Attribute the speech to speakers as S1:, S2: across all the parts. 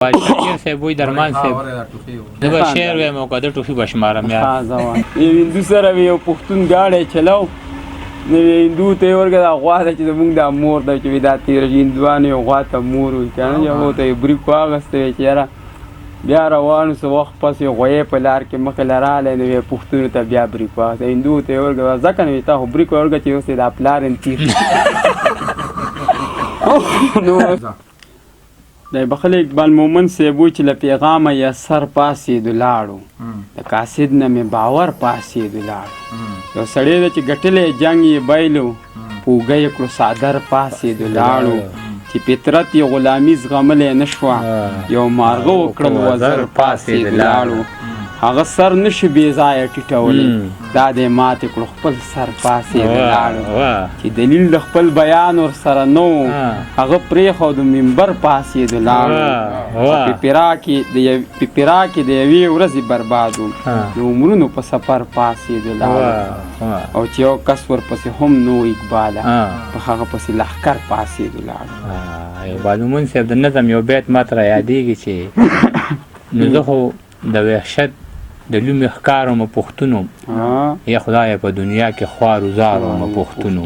S1: شیر صاحب وایي درمان صاحب زه به شعر وایم او که د ټوخي به شمارم یار
S2: یو هندو سره مې یو پښتون ګاډی چلو نو هندو ته یې ورکړه دا غوا ده چې زمونږ دا مور ده چې دا تېره هندوانو یو غوا ته مور وایي که نه هغو ته یې بریک واخیستی وی چې یاره بیا روانو څه وخت پس یو غویی په لار کې مخې له راغلی نو یې پښتونو ته بیا بریک واخیستی هندو ته یې ورکړه ځکه نو تا خو بریک ورکړه چې اوس یې دا پلار یې تېر د بخل اقبال مومن صاحب وایي چې له پیغامه یې سر پاسېدو لاړو د قاصد نه مې باور پاسېدو لاړو یو سړی ده چې ګټلی جنګ یې بایلو پوږه یې کړو څادر پاسېدو لاړو چې فطرت یې غلامي زغملی نه شوه یو مارغه وکړل وزر پاسېدو لاړو هغه سر نشي بې ځایه ټیټولی دا دی ماتې کړو خپل سر پاسېدو لاړو چې دلیل د خپل بیان ورسره نه و هغه پرېښود منبر پاسېدو لاړو په پیرا کې د یوې ورځې برباد و د عمرونو په سفر پاسېدو لاړو او چې یو کس ورپسې هم نه و اقباله په هغه پسې لښکر پاسېدو لاړو
S1: اقبال مومن صاحب د نظم یو بیت ماته را یادېږي چې نو زه خو د وحشت د لومې ښکار ومه پښتون یا خدایه په دنیا کې خوار و زار ومه پښتون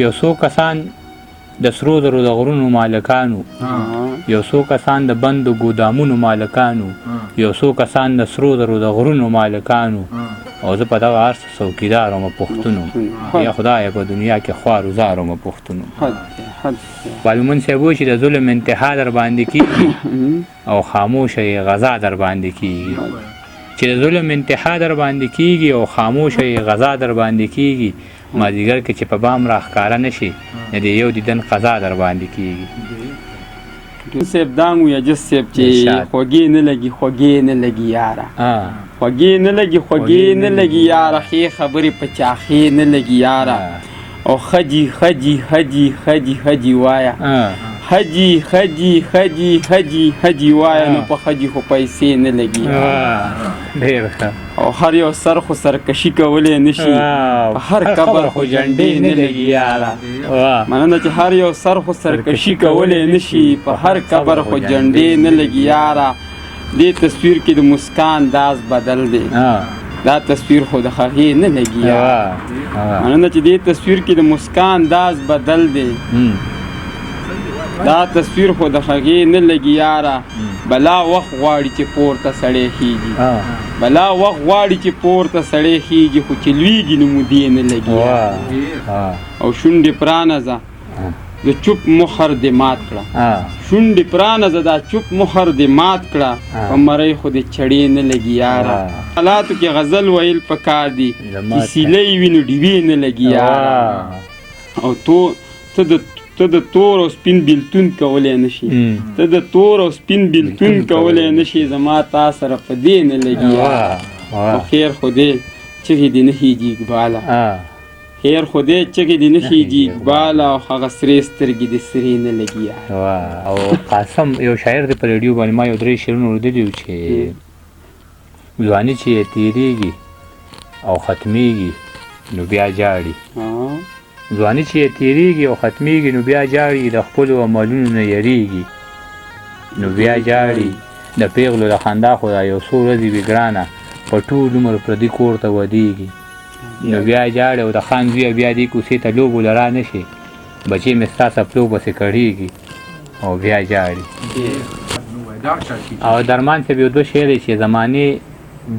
S1: یو څو کسان د سرو زرو د غرونو مالکانو یو څو کسان د بندو ګودامونو مالکانو یو څو کسان د سرو زرو د غرونو مالکانو او زه په دغه هر څه څوکیدار ومه پښتون یا خدایه په دنیا کې خوار و زار ومه پښتون اقبال مومن صاحب وایي چې د ظلم انتها در باندې کېږي او خاموشه یې غذا در باندې کېږي چې د ظلم انتها در باندې کېږي او خاموشه یې غذا در باندې کېږي مازدیګر کې چې په بام راښکاره نه شي د دې یو دیدن قضا در باندې کېږي
S2: صاحب دانګ وي اجس صاحب چې خوږې نه لګي خوږې نه لګي یاره خوږې نه لګي خوږې نه لګي یاره ښې خبرې په چاښې نه لګي یاره او خجي خجي خجي خجي خجي وایه حجي حجي حجي حجي حجي وایه نو په حجي خو پیسې نه لګي او هر یو سر خو سرکشي کولی نه شي په هر قبر خو جنډې نه لګي یاره مننه چې هر یو سر خو سرکشي کولی نه شي په هر قبر خو جنډې نه لګي یاره دې تصویر کې د مسکان داز بدل دی دا تصویر خو د هغې نه لګي یاره مننه چې دې تصویر کې د مسکان داز بدل دی دا تصویر خو د هغې نه لګي یاره بلا وخت غواړي چې پورته سړی خیږي بلا وخت غواړي چې پورته سړی خیږي خو چې لویږي نو مودې نه لګي او شونډې پرانځه د چوپ مخر دې مات کړه شونډې پرانځه دا چوپ مخر دې مات کړه په مرۍ خو دې چړې نه لګي یاره حالاتو کې غزل ویل پکار دي چې سیلۍ وي نو ډیوې نه لګي یاره او ته د تور او سپین بیلتون کولی نه شي ته د تور او سپین بیلتون کولی نه شي زما تا سره په دې نه لګي او خیر خو دې چغې دې نه خیږي اقباله خیر خو دې چغې دې نه خیږي اقباله او هغه سرې سترګې دې سرې نه لګي
S1: او قاسم یو شاعر دی په ریډیو باندې ما یو درې شعرونه اورېدلي وو چې ځواني چې یې تېرېږي او ختمېږي نو بیا جاړي ځواني چې یې تېرېږي او ختمېږي نو بیا جاړي د خپلو عملونو نه یریږي نو بیا جاړي د پیغلو د خندا خو دا یو څو ورځې وي ګرانه په ټول عمر پردي کور ته ودېږي نو بیا جاړي او د خان زویه بیا دې کوڅې ته لوبو له را نه شي بچې مې ستا څپلو پسې کړېږي او بیا جاړي او درمان صاحب یو دوه شعر دی چې زمانې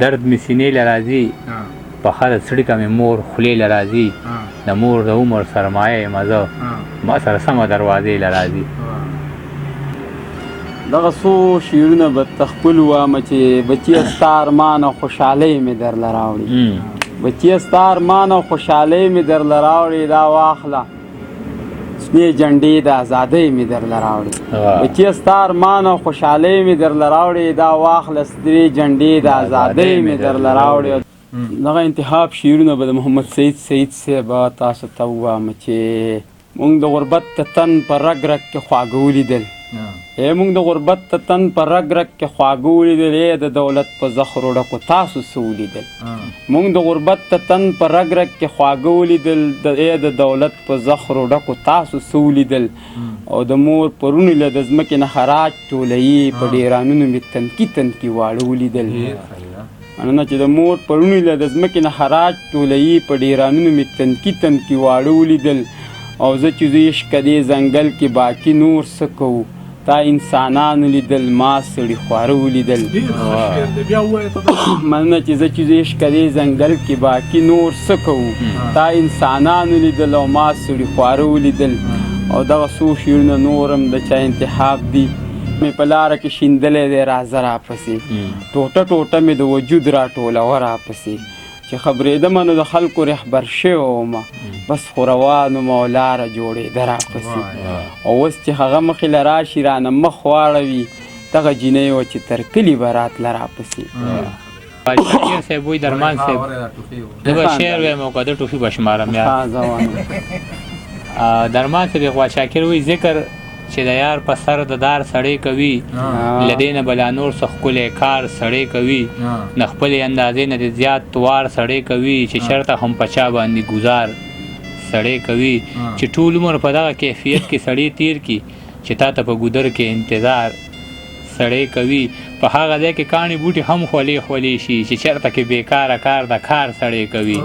S1: درد مې سینې له راځي په هره څړیکه مې مور خولې له راځي د مور د عمر سرمایه یم زه ما سره سمه دروازې له راځي
S2: دغه څو شعرونه به تخپل وامه چې بچیه ستا ارمان او خوشحالۍ مې درله راوړي بچیه ستا ارمان او خوشحالۍ مې درله راوړي دا واخله سپینې جنډې د ازادۍ مې درله راوړي بچیه ستا ارمان او خوشحالۍ مې درله راوړي دا واخله سپینې جنډې د ازادۍ مې درله راوړي دغه انتخاب شعرونه به د محمد سعید صاحب تاسو ته ووایم چې موږ د غربت د تن په رګ رګ کې خواږه ولیدل موږ د غربت ته تن په رګ رګ کې خواږه ولیدل، د دولت په زخرو ډکو تاسو څه ولیدل؟ موږ د غربت ته تن په رګ رګ کې خواږه ولیدل، د دولت په زخرو ډکو تاسو څه ولیدل؟ او د مور پرونو له د ځمکې نه خراج ټولوي، په ډیرانونو مې تنکي تنکي واړه ولیدل. مننه چې د مور پرونو له د ځمکې نه خراج ټولوي، په ډیرانونو مې تنکي تنکي واړه ولیدل. او زه چې زه عشق دې ځنګل کې باقي نور څه کوو، تا انسانانو لیدل ما سړي خواره ولیدل. مننه چې زه چې زه عشق دې ځنګل کې باقي نور څه کوو، تا انسانانو لیدل او ما سړي خواره ولیدل. او دغه څو شعرونه نور هم د چا انتخاب دي. مې په لاره کې شیندلی دی راځه راپسې، ټوټه ټوټه مې د وجود راټولوه راپسې. چې خبرېدمه نو د خلکو رهبر شوی ومه، بس خو روان ومه او لاره جوړېده راپسې. او اوس چې هغه مخې له راشي رانه مخ واړوي، دغه جینۍ وه چې تر کلي به راتله راپسې.
S1: شاکر صاحب وایي درمان صاحب زه به شعر وایم او که د ټوفي به شمارم یار. درمان صاحب اقبال شاکر وایي ذکر چې د یار په سر د دار سړی کوي، له دې نه بلا نور څه ښکلی کار سړی کوي، نه خپلې اندازې نه د زیات توار سړی کوي، چې چېرته هم په چا باندې ګزار سړی کوي، چې ټول عمر په دغه کیفیت کې سړی تیر کړي، چې تا ته په ګودر کې انتظار سړی کوي. په هغه ځای کې کاڼي بوټي هم خولې خولې شي، چې چېرته کې بېکاره کار د کار سړی کوي.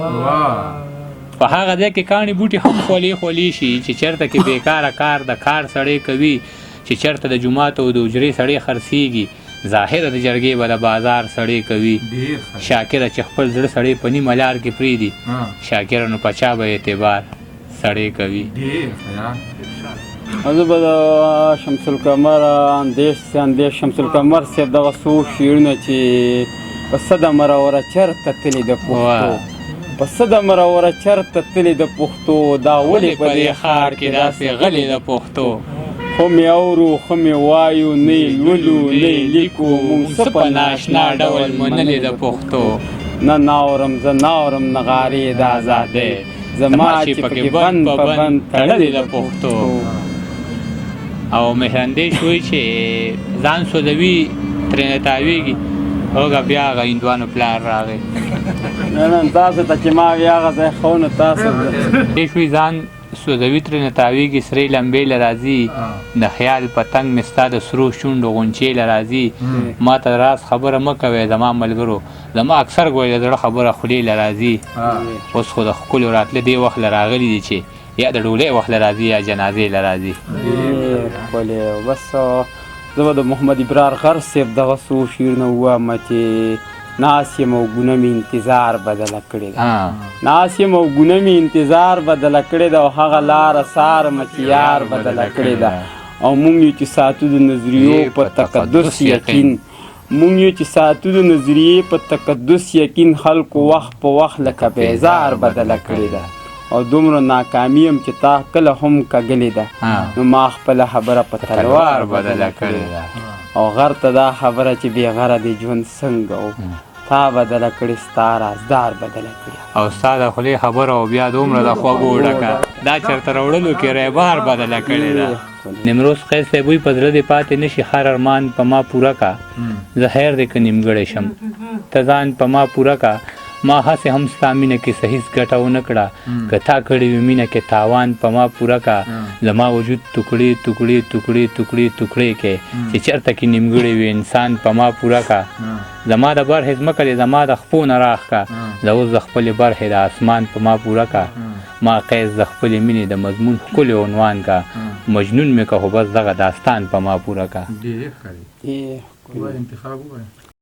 S1: په هغه ځای کې کاڼي بوټي هم خولې خولې شي، چې چېرته کې بېکاره کار د کار سړی کوي، چې چېرته د جومات او د حجرې سړی خرڅېږي، ظاهره د جرګې به د بازار سړی کوي. شاکره چې خپل زړه سړی په نیمه لار کې پرېږدي، شاکره نو په چا به اعتبار سړی کوي.
S2: زه به د شمس القمر اندیش شمس القمر صاحب دغه څو شعرونه چې پسه د مروره چرته تلې د پښتو، پسه د مروره چرته تلې د پښتو، دا ولې په دې ښار کې داسې غلې د پښتو. خو مې اورو خو مې وایو نه یې لولو نه یې لیکو، موږ څه په ناشنا ډول منلې د پښتو. نه ناورم زه ناورم نغارې د ازادۍ، زما چې پکې بند په بند تړلې د پښتو.
S1: او مهرندیش وایي چې ځان سوځوي ترېنه تاویږي، هغه بیا هغه هندوانو پلار راغی.
S2: نه تاسو ته چې ما بیا هغه ځای ښو نو تاسو
S1: دیش وایي ځان سوځوي ترېنه تاویږي، سرې لمبې له راځي، د خیال پتنګ مې ستا د سرو شونډو غونچې له راځي. ما ته راز خبره مه کوئ زما ملګرو، زما اکثر ګوی د زړه خبره خولې له راځي. اوس خو د ښکلو راتله دې وخت له راغلي دي چې یا د ډولۍ وخت له راځي یا جنازې له راځي.
S2: ښکلې بس زه به د محمد ابرار غر صاحب دغه څو شعرونه ووایم چې ناست یم او ګونه مې انتظار بدله کړې ده، ناست یم او ګونه مې انتظار بدله کړې ده، او هغه لاره څارمه چې یار بدله کړې ده. او موږ یو چې ساتو د نظریو په تقدس یقین، موږ یو چې ساتو د نظریې په تقدس یقین، خلکو وخت په وخت لکه بیزار بدله کړې ده. او دومره ناکامي یم چې تا کله هم کږلې ده، نو ما خپله خبره په تلوار بدله کړې ده. او غر ته دا خبره چې بې غره دی ژوند څنګه و، تا بدله کړې ستا رازدار بدله کړې.
S1: او ستا د خولې خبره او بیا دومره د خوږو ډکه، دا چېرته راوړلو کې ریبار بدله کړې ده. نیمروز قیس صاحب وایي په زړه دې پاتې نه شي هر ارمان په ما پوره کا، زه خیر دې که نیمګړی شم ته ځان په ما پوره کا. ما هسې هم ستا مینه کې صحیح ګټه ونه کړه، که تا کړې وي مینه کې تاوان په ما پوره کا. زما وجود ټوکړې ټوکړې ټوکړې ټوکړې ټوکړې کې، چې چېرته کې نیمګړی وي انسان په ما پوره کا. زما د برخې ځمکه دې زما د خپو نه راښ کا، زه اوس د خپلې برخې د اسمان په ما پوره کا. ما قیس د خپلې مینې د مضمون ښکلی عنوان کا، مجنون مې که خو بس دغه داستان په ما پوره کا.
S3: انتخاب ووایه